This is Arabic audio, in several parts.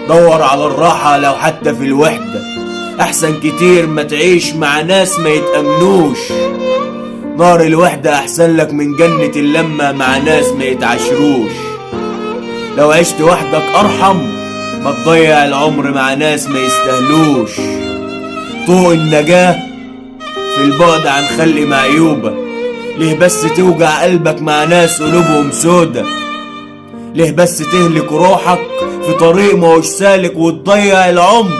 دور على الراحة لو حتى في الوحدة، أحسن كتير ما تعيش مع ناس ما يتأمنوش. نار الوحدة أحسن لك من جنة اللمة مع ناس ما يتعاشروش. لو عشت وحدك أرحم ما تضيع العمر مع ناس ما يستاهلوش. طوق النجاة في البعد عن خلق معيوبة، ليه بس توجع قلبك مع ناس قلوبهم سودة؟ ليه بس تهلك روحك في طريق ماهوش سالك وتضيع العمر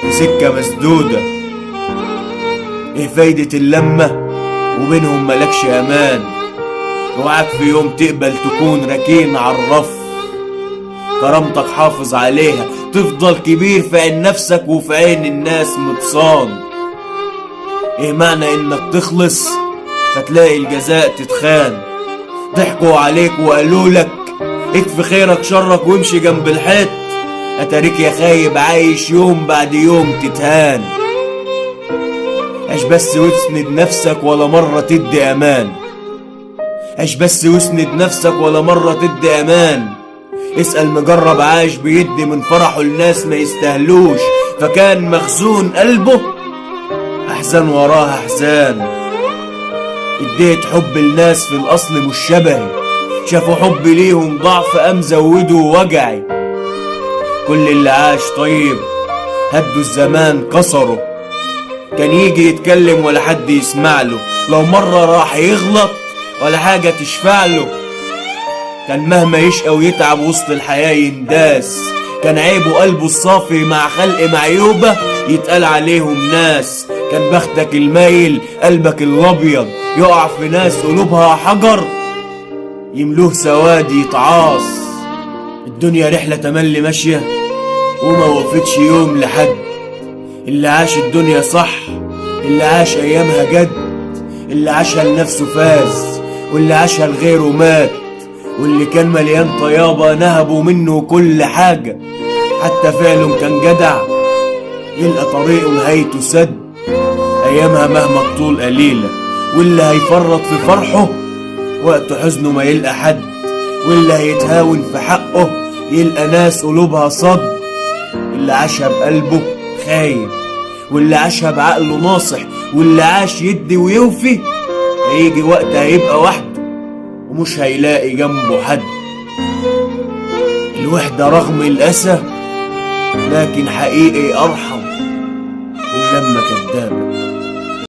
في سكة مسدودة؟ ايه فايدة اللمة وبينهم ملكش امان؟ اوعاك في يوم تقبل تكون ركين عالرف. كرامتك حافظ عليها، تفضل كبير في عين نفسك وفي عين الناس متصان. ايه معنى انك تخلص فتلاقي الجزاء تتخان؟ ضحكوا عليك وقالولك اكفي خيرك شرك وامشي جنب الحيط، اتاريك يا خايب عايش يوم بعد يوم تتهان. عيش بس واسند نفسك ولا مرة تدي امان. عيش بس واسند نفسك ولا مرة تدي امان. اسأل مجرب عاش بيدي من فرحه الناس ما يستاهلوش، فكان مخزون قلبه احزان وراها احزان. اديت حب الناس في الاصل مش شبهي، شافوا حبي ليهم ضعف قام زودوا وجعي. كل اللي عاش طيب هدوا الزمان كسره، كان يجي يتكلم ولا حد يسمع له. لو مرة راح يغلط ولا حاجة تشفع له، كان مهما يشقى ويتعب وسط الحياة ينداس. كان عيبه قلبه الصافي مع خلق معيوبة يتقال عليهم ناس. كان بختك المايل قلبك الابيض يقع في ناس قلوبها حجر يملوه سواد يتعاص. الدنيا رحلة تملي ماشية وما وقفتش يوم لحد. اللي عاش الدنيا صح، اللي عاش ايامها جد، اللي عاشها لنفسه فاز، واللي عاشها لغيره مات. واللي كان مليان طيابة نهبوا منه كل حاجة، حتى فعله كان جدع يلقى طريقه نهايته سد. ايامها مهما الطول قليلة، واللي هيفرط في فرحه وقت حزنه ما يلقى حد. واللي هيتهاون في حقه يلقى ناس قلوبها صد. اللي عاشها بقلبه خايب، واللي عاشها بعقله ناصح، واللي عاش يدي ويوفي هيجي وقت هيبقى وحده ومش هيلاقي جنبه حد. الوحدة رغم الأسى لكن حقيقي أرحم من لما كدابة.